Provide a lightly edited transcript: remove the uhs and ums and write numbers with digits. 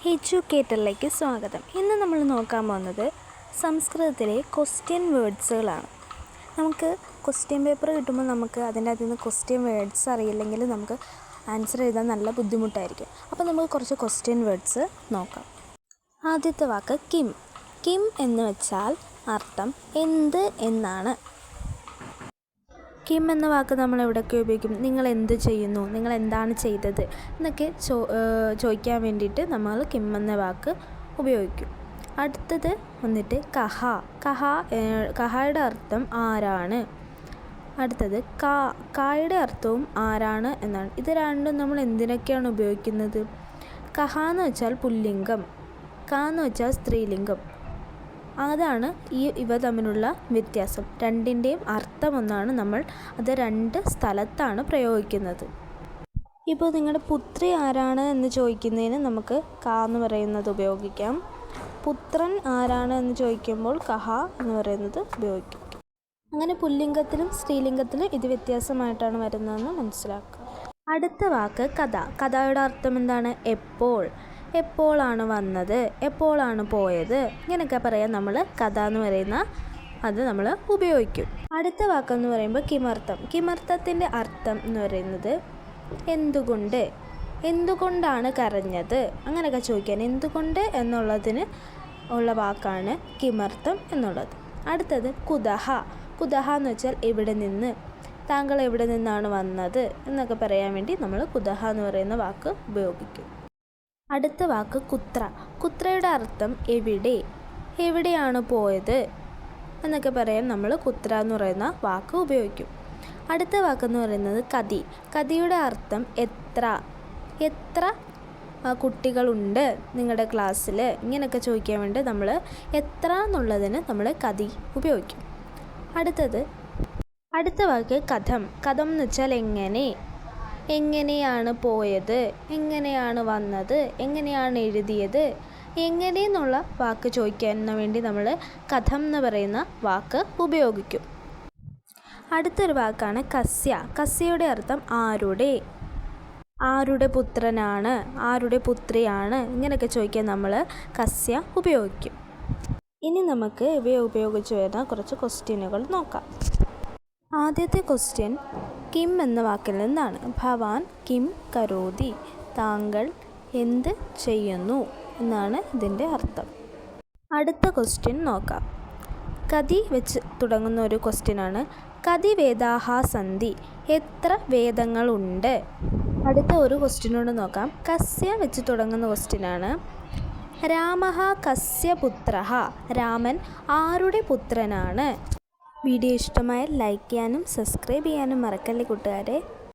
എജ്യൂക്കേറ്ററിലേക്ക് സ്വാഗതം. ഇന്ന് നമ്മൾ നോക്കാൻ പോകുന്നത് സംസ്കൃതത്തിലെ ക്വസ്റ്റ്യൻ വേർഡ്സുകളാണ്. നമുക്ക് ക്വസ്റ്റ്യൻ പേപ്പർ കിട്ടുമ്പോൾ നമുക്ക് അതിൻ്റെ അകത്ത് നിന്ന് ക്വസ്റ്റ്യൻ വേർഡ്സ് അറിയില്ലെങ്കിൽ നമുക്ക് ആൻസർ എഴുതാൻ നല്ല ബുദ്ധിമുട്ടായിരിക്കും. അപ്പോൾ നമുക്ക് കുറച്ച് ക്വസ്റ്റ്യൻ വേർഡ്സ് നോക്കാം. ആദ്യത്തെ വാക്ക് കിം. കിം എന്ന് വെച്ചാൽ അർത്ഥം എന്ത് എന്നാണ്. കിം എന്ന വാക്ക് നമ്മൾ എവിടെയൊക്കെ ഉപയോഗിക്കും? നിങ്ങൾ എന്ത് ചെയ്യുന്നു, നിങ്ങൾ എന്താണ് ചെയ്തത് എന്നൊക്കെ ചോദിക്കാൻ വേണ്ടിയിട്ട് നമ്മൾ കിം എന്ന വാക്ക് ഉപയോഗിക്കും. അടുത്തത് വന്നിട്ട് കഹ. കഹയുടെ അർത്ഥം ആരാണ്. അടുത്തത് കായുടെ അർത്ഥവും ആരാണ് എന്നാണ്. ഇത് രണ്ടും നമ്മൾ എന്തിനൊക്കെയാണ് ഉപയോഗിക്കുന്നത്? കഹ എന്ന് വെച്ചാൽ പുല്ലിംഗം, ക എന്ന് വെച്ചാൽ സ്ത്രീലിംഗം. അതാണ് ഇവ തമ്മിലുള്ള വ്യത്യാസം. രണ്ടിൻ്റെയും അർത്ഥം ഒന്നാണ്. നമ്മൾ അത് രണ്ട് സ്ഥലത്താണ് പ്രയോഗിക്കുന്നത്. ഇപ്പോൾ നിങ്ങളുടെ പുത്രി ആരാണ് എന്ന് ചോദിക്കുന്നതിന് നമുക്ക് ക എന്ന് പറയുന്നത് ഉപയോഗിക്കാം. പുത്രൻ ആരാണ് എന്ന് ചോദിക്കുമ്പോൾ കഹ എന്ന് പറയുന്നത് ഉപയോഗിക്കും. അങ്ങനെ പുല്ലിംഗത്തിലും സ്ത്രീലിംഗത്തിലും ഇത് വ്യത്യാസമായിട്ടാണ് വരുന്നതെന്ന് മനസ്സിലാക്കുക. അടുത്ത വാക്ക് കഥ. കഥയുടെ അർത്ഥം എന്താണ്? എപ്പോൾ, എപ്പോഴാണ് വന്നത്, എപ്പോഴാണ് പോയത്, ഇങ്ങനെയൊക്കെ പറയാൻ നമ്മൾ കഥ എന്ന് പറയുന്ന അത് നമ്മൾ ഉപയോഗിക്കും. അടുത്ത വാക്കെന്ന് പറയുമ്പോൾ കിമർത്ഥം. കിമർത്ഥത്തിൻ്റെ അർത്ഥം എന്ന് പറയുന്നത് എന്തുകൊണ്ട്, എന്തുകൊണ്ടാണ് കരഞ്ഞത്, അങ്ങനെയൊക്കെ ചോദിക്കാൻ എന്തുകൊണ്ട് എന്നുള്ളതിന് ഉള്ള വാക്കാണ് കിമർത്ഥം എന്നുള്ളത്. അടുത്തത് കുതഹ. കുതഹ എന്ന് വെച്ചാൽ എവിടെ നിന്ന്, താങ്കൾ എവിടെ നിന്നാണ് വന്നത് എന്നൊക്കെ പറയാൻ വേണ്ടി നമ്മൾ കുതഹ എന്ന് പറയുന്ന വാക്ക് ഉപയോഗിക്കും. അടുത്ത വാക്ക് കുത്ര. കുത്രയുടെ അർത്ഥം എവിടെ, എവിടെയാണ് പോയത് എന്നൊക്കെ പറയാൻ നമ്മൾ കുത്ര എന്ന് പറയുന്ന വാക്ക് ഉപയോഗിക്കും. അടുത്ത വാക്കെന്ന് പറയുന്നത് കതി. കതിയുടെ അർത്ഥം എത്ര, എത്ര കുട്ടികളുണ്ട് നിങ്ങളുടെ ക്ലാസ്സിൽ, ഇങ്ങനെയൊക്കെ ചോദിക്കാൻ വേണ്ടി നമ്മൾ എത്ര എന്നുള്ളതിന് നമ്മൾ കതി ഉപയോഗിക്കും. അടുത്ത വാക്ക് കഥം. കഥം എന്ന് വെച്ചാൽ എങ്ങനെ, എങ്ങനെയാണ് പോയത്, എങ്ങനെയാണ് വന്നത്, എങ്ങനെയാണ് എഴുതിയത്, എങ്ങനെയെന്നുള്ള വാക്ക് ചോദിക്കാൻ വേണ്ടി നമ്മൾ കഥം എന്ന് പറയുന്ന വാക്ക് ഉപയോഗിക്കും. അടുത്തൊരു വാക്കാണ് കസ്യ. കസ്യയുടെ അർത്ഥം ആരുടെ, ആരുടെ പുത്രനാണ്, ആരുടെ പുത്രിയാണ്, ഇങ്ങനെയൊക്കെ ചോദിക്കാൻ നമ്മൾ കസ്യ ഉപയോഗിക്കും. ഇനി നമുക്ക് ഇവയെ ഉപയോഗിച്ച് വരുന്ന കുറച്ച് ക്വസ്റ്റ്യനുകൾ നോക്കാം. ആദ്യത്തെ ക്വസ്റ്റ്യൻ കിം എന്ന വാക്കിൽ നിന്നാണ്. ഭവാൻ കിം കരോതി, താങ്കൾ എന്ത് ചെയ്യുന്നു എന്നാണ് ഇതിൻ്റെ അർത്ഥം. അടുത്ത ക്വസ്റ്റ്യൻ നോക്കാം. കതി വെച്ച് തുടങ്ങുന്ന ഒരു ക്വസ്റ്റ്യനാണ്. കതി വേദാഹ സന്ധി, എത്ര വേദങ്ങളുണ്ട്. അടുത്ത ഒരു ക്വസ്റ്റ്യനോട് നോക്കാം. കസ്യ വെച്ച് തുടങ്ങുന്ന ക്വസ്റ്റ്യനാണ്. രാമഃ കസ്യ പുത്രഃ, രാമൻ ആരുടെ പുത്രനാണ്. വീഡിയോ ഇഷ്ടമായാൽ ലൈക്ക് ചെയ്യാനും സബ്സ്ക്രൈബ് ചെയ്യാനും മറക്കല്ലേ കൂട്ടുകാരെ.